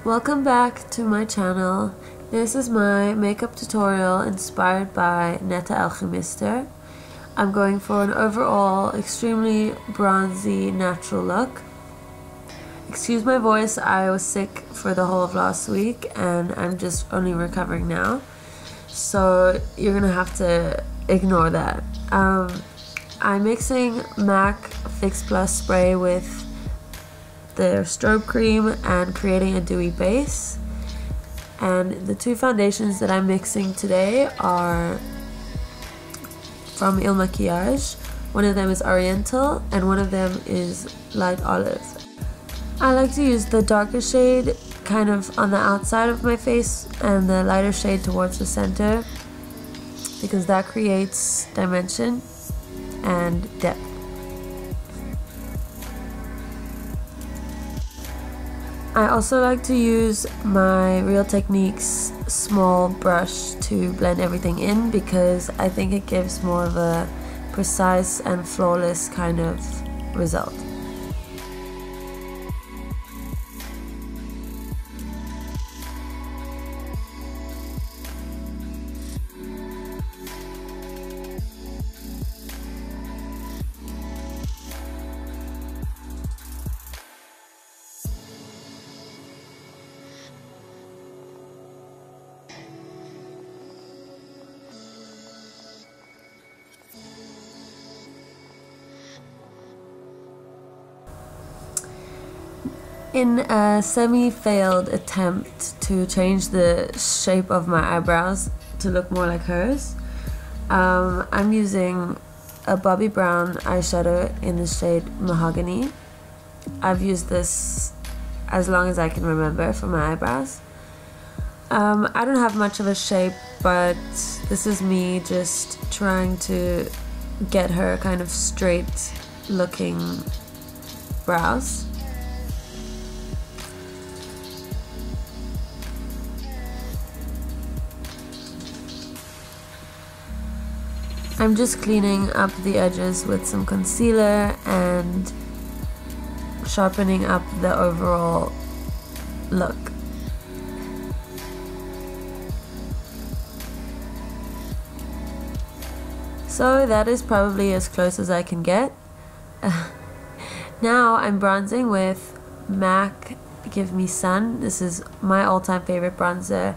Welcome back to my channel. This is my makeup tutorial inspired by Neta Alchimister. I'm going for an overall extremely bronzy natural look. Excuse my voice, I was sick for the whole of last week and I'm just only recovering now. So you're gonna have to ignore that. I'm mixing MAC Fix Plus spray with their strobe cream and creating a dewy base. And the two foundations that I'm mixing today are from Il Maquillage. One of them is Oriental and one of them is Light Olive. I like to use the darker shade kind of on the outside of my face and the lighter shade towards the center because that creates dimension and depth. I also like to use my Real Techniques small brush to blend everything in because I think it gives more of a precise and flawless kind of result. In a semi-failed attempt to change the shape of my eyebrows to look more like hers, I'm using a Bobbi Brown eyeshadow in the shade Mahogany. I've used this as long as I can remember for my eyebrows. I don't have much of a shape, but this is me just trying to get her kind of straight looking brows. I'm just cleaning up the edges with some concealer and sharpening up the overall look. So that is probably as close as I can get. Now I'm bronzing with MAC Give Me Sun. This is my all-time favorite bronzer.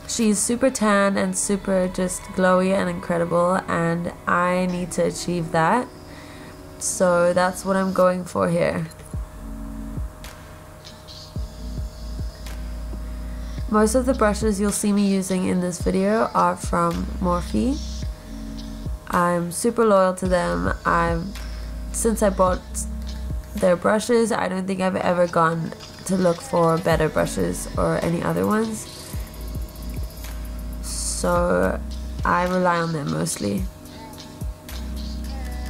She's super tan and super just glowy and incredible, and I need to achieve that. So that's what I'm going for here. Most of the brushes you'll see me using in this video are from Morphe. I'm super loyal to them. Since I bought their brushes, I don't think I've ever gone to look for better brushes or any other ones. So I rely on them mostly.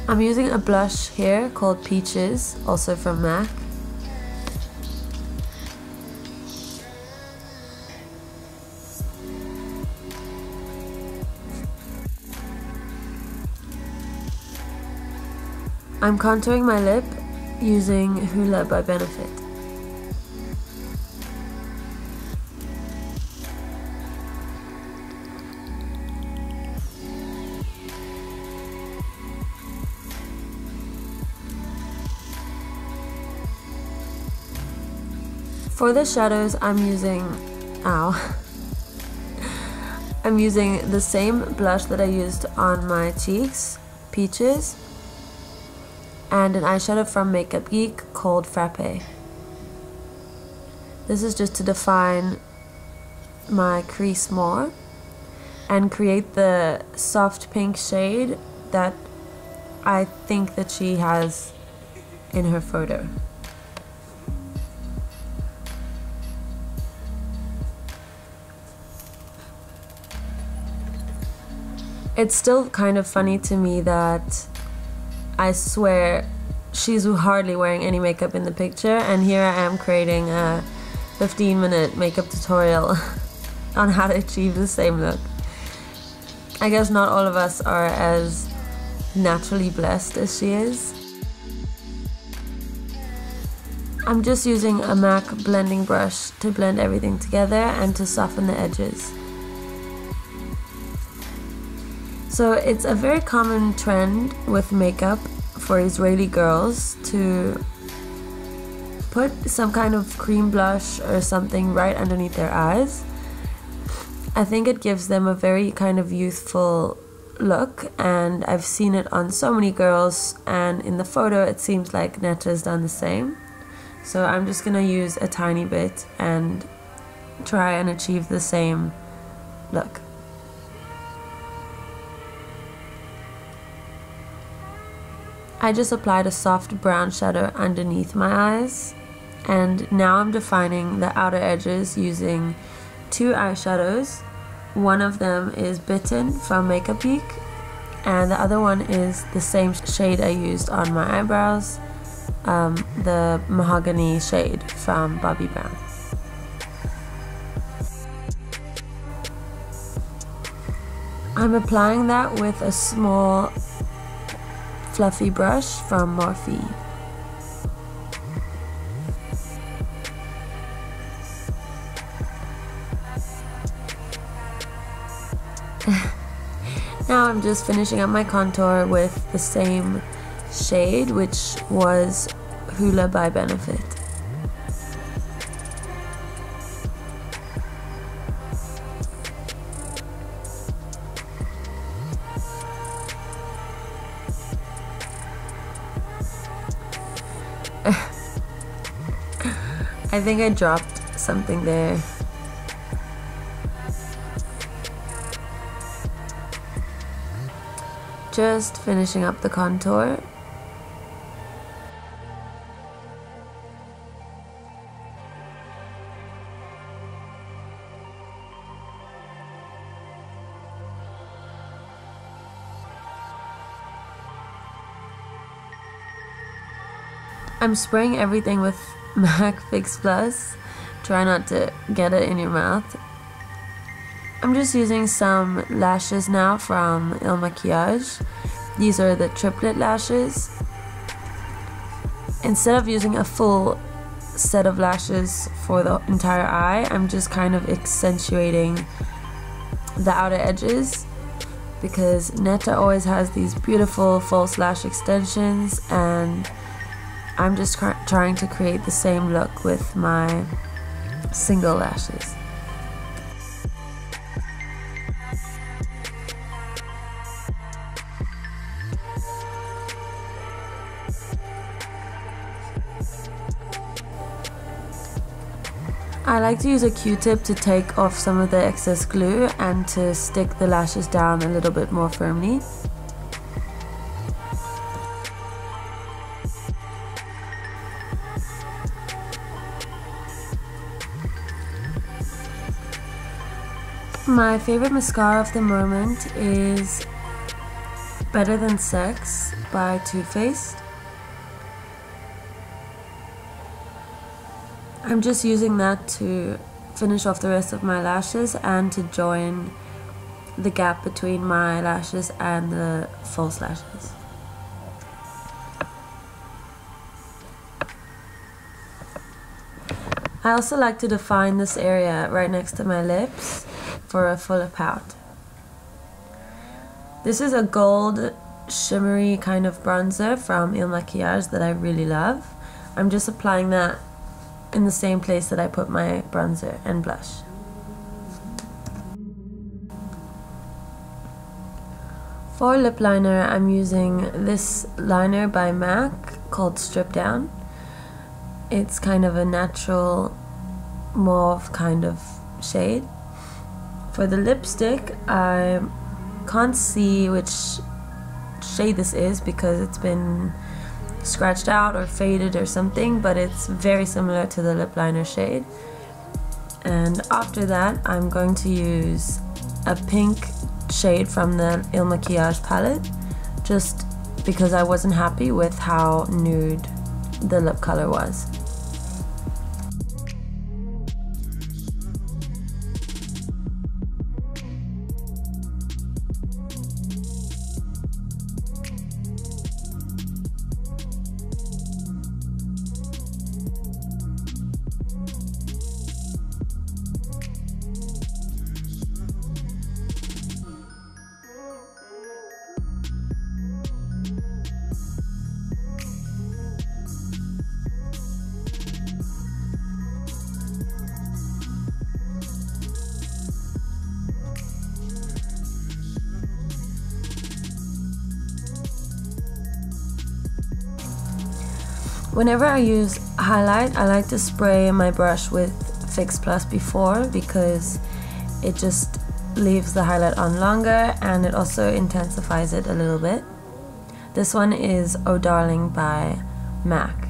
I'm using a blush here called Peaches, also from MAC. I'm contouring my lip using Hoola by Benefit. For the shadows, I'm using the same blush that I used on my cheeks, Peaches, and an eyeshadow from Makeup Geek called Frappe. This is just to define my crease more and create the soft pink shade that I think that she has in her photo. It's still kind of funny to me that I swear she's hardly wearing any makeup in the picture, and here I am creating a 15-minute makeup tutorial on how to achieve the same look. I guess not all of us are as naturally blessed as she is. I'm just using a MAC blending brush to blend everything together and to soften the edges. So it's a very common trend with makeup for Israeli girls to put some kind of cream blush or something right underneath their eyes. I think it gives them a very kind of youthful look, and I've seen it on so many girls, and in the photo it seems like Neta's done the same. So I'm just gonna use a tiny bit and try and achieve the same look. I just applied a soft brown shadow underneath my eyes, and now I'm defining the outer edges using two eyeshadows. One of them is Bitten from Makeup Geek, and the other one is the same shade I used on my eyebrows, the Mahogany shade from Bobbi Brown. I'm applying that with a small fluffy brush from Morphe. Now I'm just finishing up my contour with the same shade, which was Hula by Benefit. I think I dropped something there. Just finishing up the contour. I'm spraying everything with MAC Fix Plus. Try not to get it in your mouth. I'm just using some lashes now from Il Makiage. These are the triplet lashes. Instead of using a full set of lashes for the entire eye, I'm just kind of accentuating the outer edges, because Neta always has these beautiful false lash extensions, and I'm just trying to create the same look with my single lashes. I like to use a Q-tip to take off some of the excess glue and to stick the lashes down a little bit more firmly. My favorite mascara of the moment is Better Than Sex by Too Faced. I'm just using that to finish off the rest of my lashes and to join the gap between my lashes and the false lashes. I also like to define this area right next to my lips for a fuller pout. This is a gold shimmery kind of bronzer from Il Makiage that I really love. I'm just applying that in the same place that I put my bronzer and blush. For lip liner, I'm using this liner by MAC called Strip Down. It's kind of a natural mauve kind of shade. For the lipstick, I can't see which shade this is because it's been scratched out or faded or something, but it's very similar to the lip liner shade. And after that, I'm going to use a pink shade from the Il Makiage palette, just because I wasn't happy with how nude the lip color was. Whenever I use highlight, I like to spray my brush with Fix Plus before, because it just leaves the highlight on longer and it also intensifies it a little bit. This one is Oh Darling by MAC.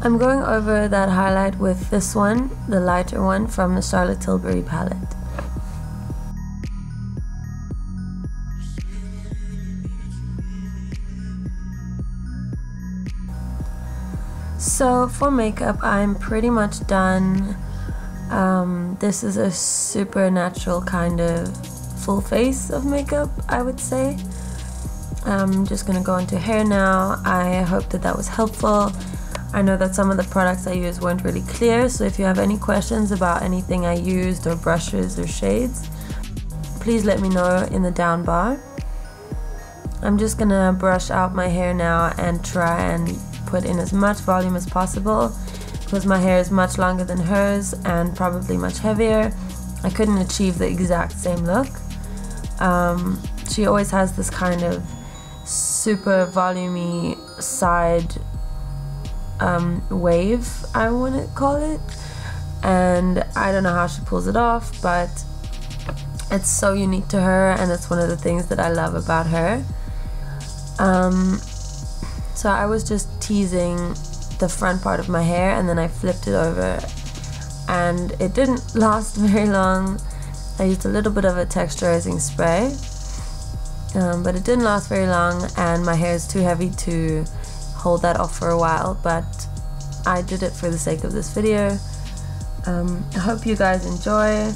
I'm going over that highlight with this one, the lighter one from the Charlotte Tilbury palette. So for makeup, I'm pretty much done. This is a super natural kind of full face of makeup, I would say. I'm just gonna go into hair now. I hope that was helpful. I know that some of the products I used weren't really clear, so if you have any questions about anything I used or brushes or shades, please let me know in the down bar. I'm just gonna brush out my hair now and try and put in as much volume as possible, because my hair is much longer than hers and probably much heavier. I couldn't achieve the exact same look. She always has this kind of super volumey side wave, I want to call it, and I don't know how she pulls it off, but it's so unique to her and it's one of the things that I love about her. So I was just teasing the front part of my hair and then I flipped it over, and it didn't last very long. I used a little bit of a texturizing spray, but it didn't last very long and my hair is too heavy to hold that off for a while, but I did it for the sake of this video. I hope you guys enjoy.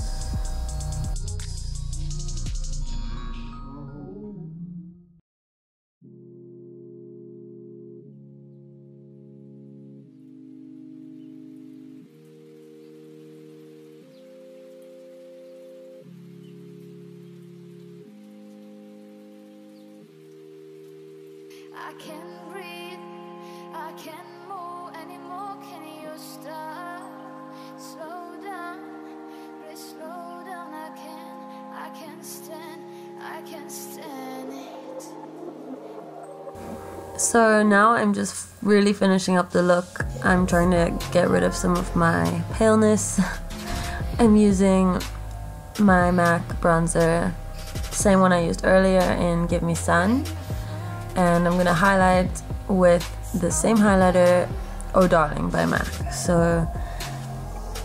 I can't breathe, I can't move anymore. Can you stop? Slow down, please slow down. I can't stand it. So now I'm just really finishing up the look. I'm trying to get rid of some of my paleness. I'm using my MAC bronzer, same one I used earlier in Give Me Sun. And I'm gonna highlight with the same highlighter, Oh Darling by MAC. So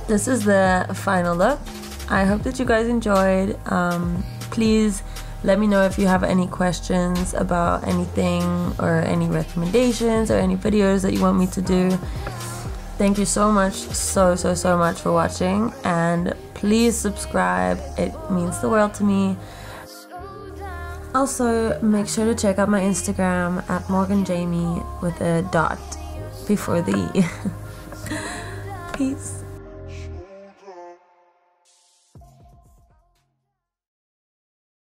this is the final look. I hope that you guys enjoyed. Please let me know if you have any questions about anything or any recommendations or any videos that you want me to do. Thank you so much, so much for watching, and please subscribe. It means the world to me. Also, make sure to check out my Instagram at morganjamie with a dot before the E. Peace.